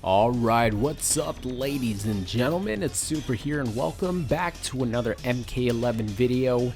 Alright, what's up ladies and gentlemen, it's Super here and welcome back to another MK11 video.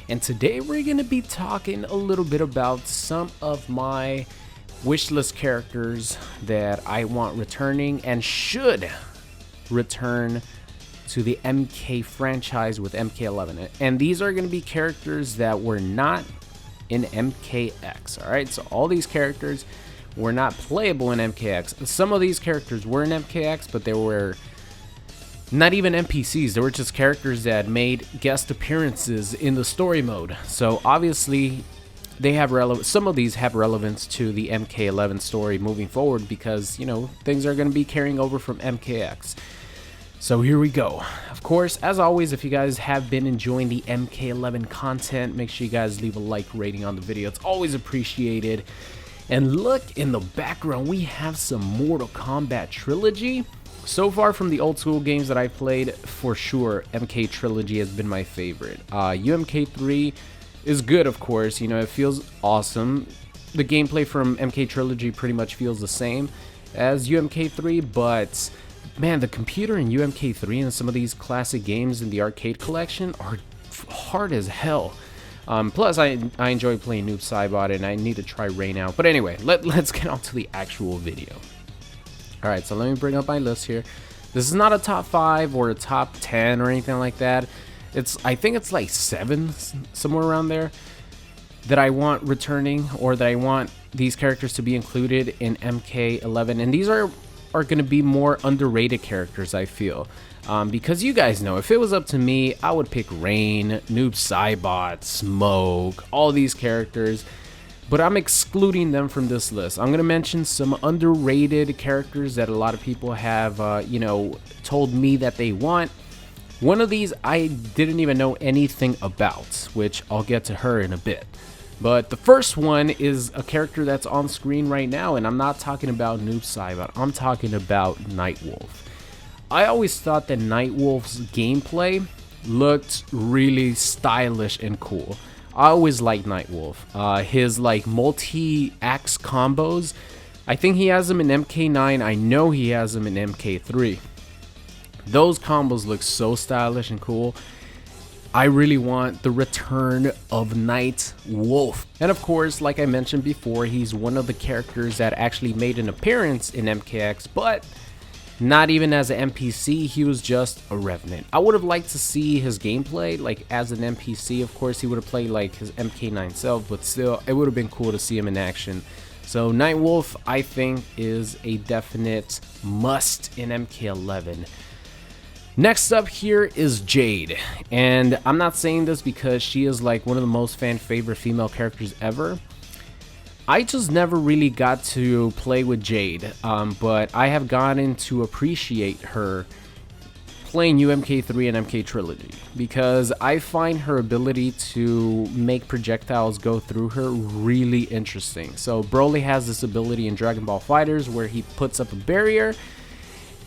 And today we're going to be talking a little bit about some of my wishlist characters that I want returning and should return to the MK franchise with MK11. And these are going to be characters that were not in MKX, alright? So all these characters were not playable in MKX. Some of these characters were in MKX, but they were not even NPCs. They were just characters that made guest appearances in the story mode. So obviously they have some of these have relevance to the MK11 story moving forward because, you know, things are going to be carrying over from MKX. So here we go. Of course, as always, if you guys have been enjoying the MK11 content, make sure you guys leave a like rating on the video. It's always appreciated. And look in the background, we have some Mortal Kombat Trilogy. So far from the old school games that I played, for sure, MK Trilogy has been my favorite. UMK3 is good, of course, you know, it feels awesome. The gameplay from MK Trilogy pretty much feels the same as UMK3, but man, the computer in UMK3 and some of these classic games in the arcade collection are hard as hell. Plus, I enjoy playing Noob Saibot, and I need to try Rain out. But anyway, let's get on to the actual video. Alright, so let me bring up my list here. This is not a top 5 or a top 10 or anything like that. I think it's like 7, somewhere around there, that I want returning, or that I want these characters to be included in MK11. And these are going to be more underrated characters, I feel. Because you guys know, if it was up to me, I would pick Rain, Noob Saibot, Smoke, all these characters, but I'm excluding them from this list. I'm going to mention some underrated characters that a lot of people have, you know, told me that they want. One of these I didn't even know anything about, which I'll get to her in a bit. But the first one is a character that's on screen right now, and I'm not talking about Noob Saibot, I'm talking about Nightwolf. I always thought that Nightwolf's gameplay looked really stylish and cool. I always liked Nightwolf. His like multi-axe combos, I think he has them in MK9. I know he has them in MK3. Those combos look so stylish and cool. I really want the return of Nightwolf. And of course, like I mentioned before, he's one of the characters that actually made an appearance in MKX, but not even as an NPC, he was just a revenant. I would have liked to see his gameplay, like as an NPC. Of course, he would have played like his MK9 self, but still, it would have been cool to see him in action. So Nightwolf, I think, is a definite must in MK11. Next up here is Jade, and I'm not saying this because she is like one of the most fan favorite female characters ever. I just never really got to play with Jade, but I have gotten to appreciate her playing UMK3 and MK Trilogy because I find her ability to make projectiles go through her really interesting. So Broly has this ability in Dragon Ball FighterZ where he puts up a barrier,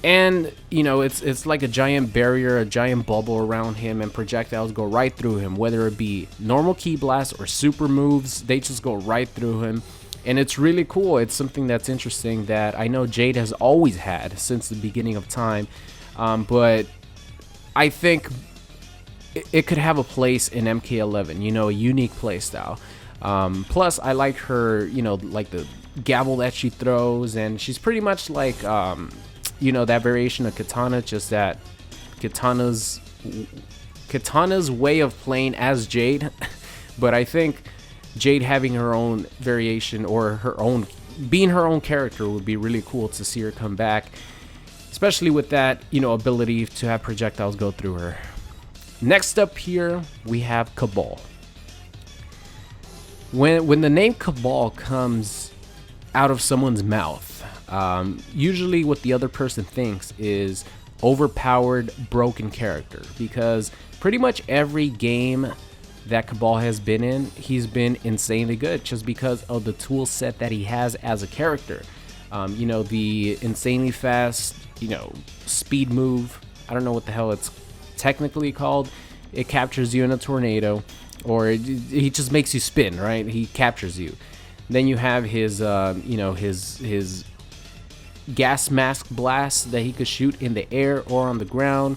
and you know, it's like a giant barrier, a giant bubble around him, and projectiles go right through him, whether it be normal ki blasts or super moves. They just go right through him, and it's really cool. It's something that's interesting that I know Jade has always had since the beginning of time, but I think it could have a place in MK11, you know, a unique playstyle. Plus I like her, you know, like the gavel that she throws, and she's pretty much like you know, that variation of Katana, just that Katana's way of playing as Jade. But I think Jade having her own variation, or being her own character, would be really cool to see her come back, especially with that, you know, ability to have projectiles go through her. Next up here we have Cabal. When the name Cabal comes out of someone's mouth, usually what the other person thinks is overpowered, broken character, because pretty much every game that Cabal has been in, he's been insanely good just because of the tool set that he has as a character. You know, the insanely fast, you know, speed move, I don't know what the hell it's technically called. It captures you in a tornado, or he just makes you spin, right? He captures you. Then you have his, you know, his gas mask blasts that he could shoot in the air or on the ground.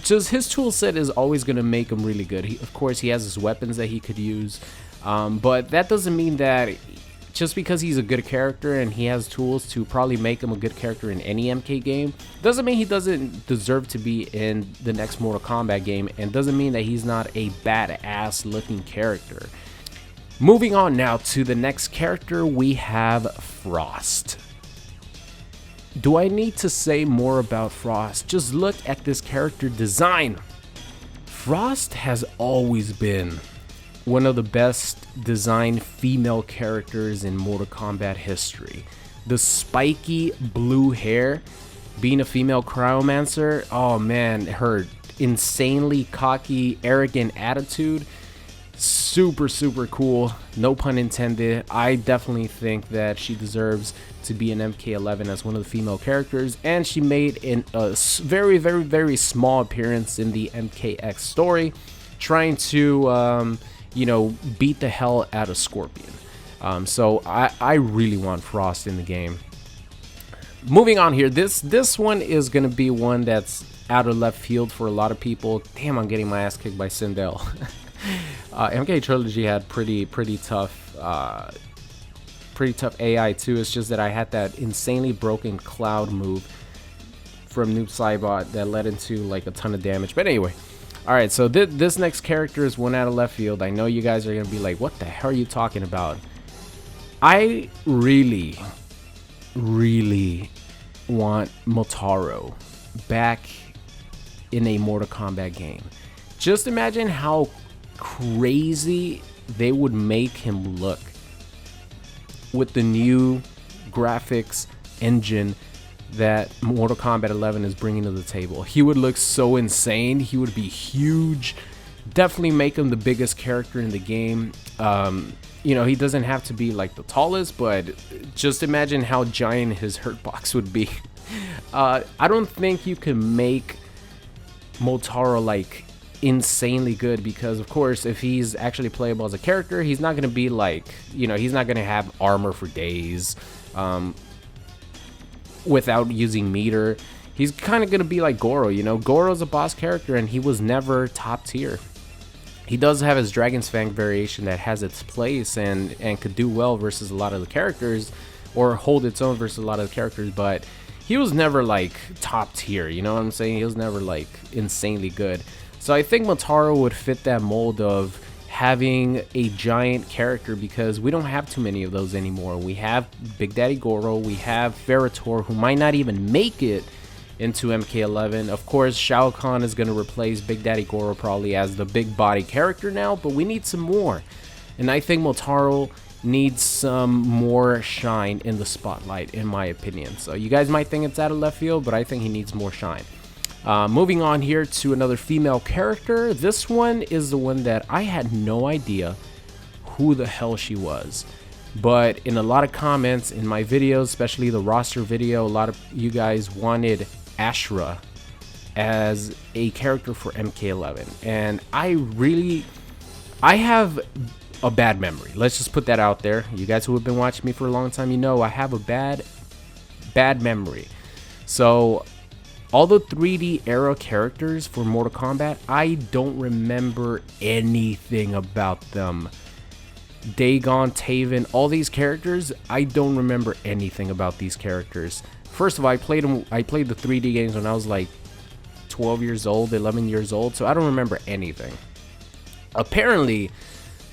Just his tool set is always going to make him really good. Of course, he has his weapons that he could use, but that doesn't mean that just because he's a good character and he has tools to probably make him a good character in any MK game, doesn't mean he doesn't deserve to be in the next Mortal Kombat game, and doesn't mean that he's not a badass looking character. Moving on now to the next character, we have Frost. Do I need to say more about Frost? Just look at this character design. Frost has always been one of the best designed female characters in Mortal Kombat history. The spiky blue hair, being a female cryomancer, oh man, her insanely cocky, arrogant attitude, super cool, no pun intended. I definitely think that she deserves to be in MK11 as one of the female characters, and she made a very small appearance in the MKX story, trying to you know, beat the hell out of Scorpion. So I really want Frost in the game. Moving on here, this one is gonna be one that's out of left field for a lot of people. Damn, I'm getting my ass kicked by Sindel. MK Trilogy had pretty tough AI too. It's just that I had that insanely broken cloud move from Noob Saibot that led into like a ton of damage. But anyway, all right, so this next character is one out of left field. I know you guys are gonna be like, what the hell are you talking about? I really want Motaro back in a Mortal Kombat game. Just imagine how crazy they would make him look with the new graphics engine that Mortal Kombat 11 is bringing to the table. He would look so insane. He would be huge. Definitely make him the biggest character in the game. You know, he doesn't have to be like the tallest, but just imagine how giant his hurt box would be. I don't think you can make Motaro like insanely good, because of course if he's actually playable as a character, he's not going to be like, you know, he's not going to have armor for days without using meter. He's kind of going to be like Goro. You know, Goro's a boss character and he was never top tier. He does have his Dragon's Fang variation that has its place and could do well versus a lot of the characters, or hold its own versus a lot of the characters, but he was never like top tier, you know what I'm saying? He was never like insanely good. So I think Motaro would fit that mold of having a giant character, because we don't have too many of those anymore. We have Big Daddy Goro, we have Ferritor, who might not even make it into MK11. Of course, Shao Kahn is going to replace Big Daddy Goro probably as the big body character now, but we need some more. And I think Motaro needs some more shine in the spotlight, in my opinion. So you guys might think it's out of left field, but I think he needs more shine. Moving on here to another female character. This one is the one that I had no idea who the hell she was. But in a lot of comments in my videos, especially the roster video, a lot of you guys wanted Ashra as a character for MK11. And I have a bad memory. Let's just put that out there. You guys who have been watching me for a long time, you know I have a bad memory. So all the 3D era characters for Mortal Kombat, I don't remember anything about them. Dagon, Taven, all these characters, I don't remember anything about these characters. First of all, I played the 3D games when I was like 12 years old, 11 years old, so I don't remember anything. Apparently,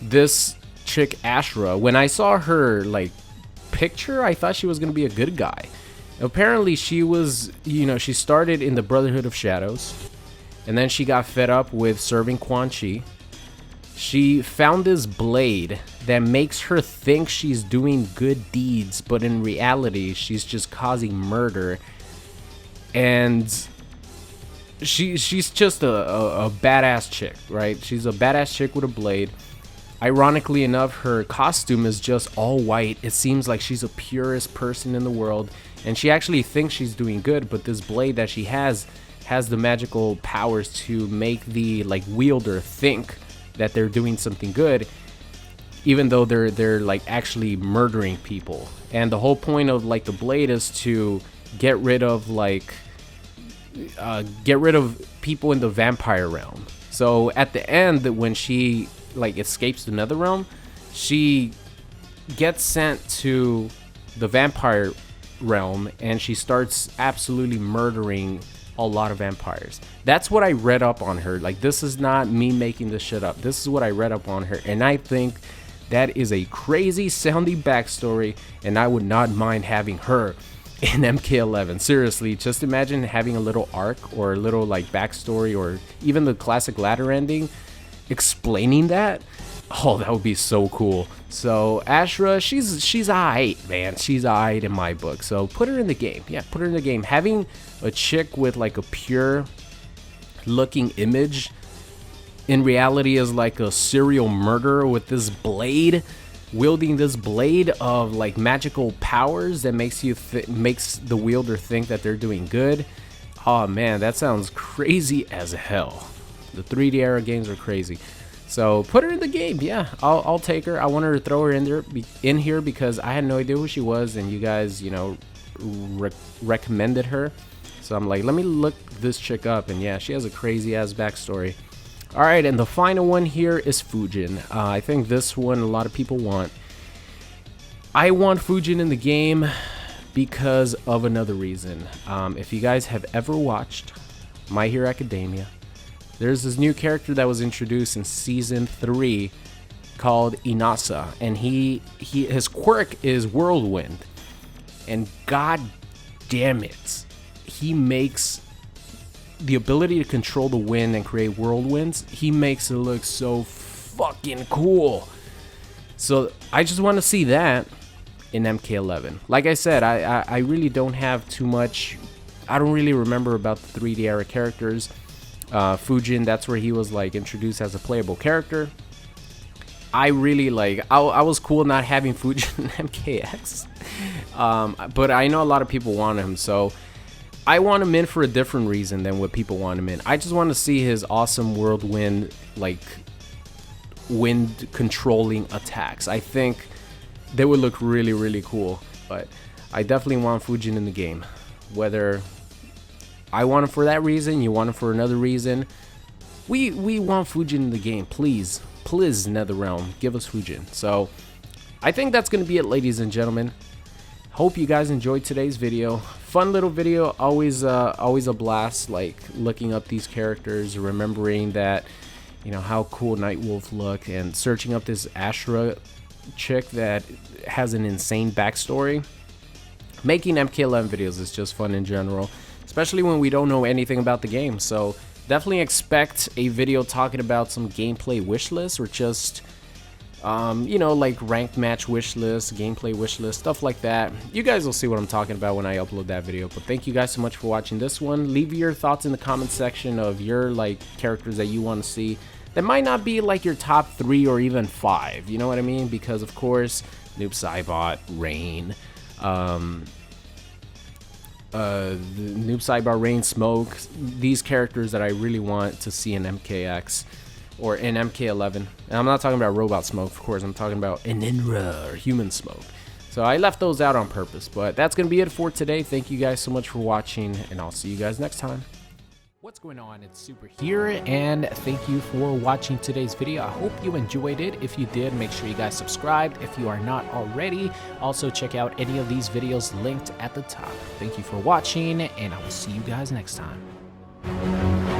this chick Ashra, when I saw her like picture, I thought she was gonna be a good guy. Apparently she was, you know, she started in the Brotherhood of Shadows, and then she got fed up with serving Quan Chi. She found this blade that makes her think she's doing good deeds, but in reality she's just causing murder. And she's just a badass chick, right? She's a badass chick with a blade. Ironically enough, her costume is just all white. It seems like she's the purest person in the world, and she actually thinks she's doing good, but this blade that she has the magical powers to make the like wielder think that they're doing something good. even though they're like actually murdering people. And the whole point of like the blade is to get rid of people in the vampire realm. So at the end, when she like escapes the nether realm, she gets sent to the vampire realm and she starts absolutely murdering a lot of vampires. That's what I read up on her. Like, this is not me making this shit up. This is what I read up on her, and I think that is a crazy sounding backstory, and I would not mind having her in MK11. Seriously, just imagine having a little arc or a little like backstory, or even the classic ladder ending explaining that. Oh, that would be so cool. So Ashra, she's alright, man. She's alright in my book. So put her in the game. Yeah, put her in the game. Having a chick with like a pure looking image in reality is like a serial murderer with this blade, wielding this blade of like magical powers that makes the wielder think that they're doing good. Oh man, that sounds crazy as hell. The 3D era games are crazy. So put her in the game. Yeah, I'll take her. I wanted to throw her in here because I had no idea who she was, and you guys, you know, recommended her. So I'm like, let me look this chick up, and yeah, she has a crazy ass backstory. All right, and the final one here is Fujin. I think this one a lot of people want. I want Fujin in the game because of another reason. If you guys have ever watched My Hero Academia, there's this new character that was introduced in season 3 called Inasa, and his quirk is Whirlwind, and god damn it, he makes the ability to control the wind and create whirlwinds, he makes it look so fucking cool. So I just want to see that in MK11. Like I said, I really don't have too much. I don't really remember about the 3D era characters. Fujin, that's where he was like introduced as a playable character. I really like, I was cool not having Fujin in MKX, but I know a lot of people want him, so I want him in for a different reason than what people want him in. I just want to see his awesome whirlwind, like wind controlling attacks. I think they would look really, really cool, but I definitely want Fujin in the game. Whether I want him for that reason, you want him for another reason, we want Fujin in the game. Please NetherRealm, give us Fujin. So I think that's gonna be it, ladies and gentlemen. Hope you guys enjoyed today's video. Fun little video, always a blast, like looking up these characters, remembering that, you know, how cool Nightwolf looked, and searching up this Ashra chick that has an insane backstory. Making MK11 videos is just fun in general, especially when we don't know anything about the game. So definitely expect a video talking about some gameplay wish lists, or just you know, like ranked match wish lists, gameplay wish lists, stuff like that. You guys will see what I'm talking about when I upload that video. But thank you guys so much for watching this one. Leave your thoughts in the comment section of your like characters that you want to see that might not be like your top 3 or even 5, you know what I mean? Because of course, Noob Saibot, Rain, the Noob Saibot, Rain, Smoke, these characters that I really want to see in MKX or in MK11. And I'm not talking about Robot Smoke, of course. I'm talking about Eninra or Human Smoke. So I left those out on purpose. But that's going to be it for today. Thank you guys so much for watching, and I'll see you guys next time. What's going on? It's Super here, and thank you for watching today's video. I hope you enjoyed it. If you did, make sure you guys subscribed if you are not already. Also, check out any of these videos linked at the top. Thank you for watching, and I will see you guys next time.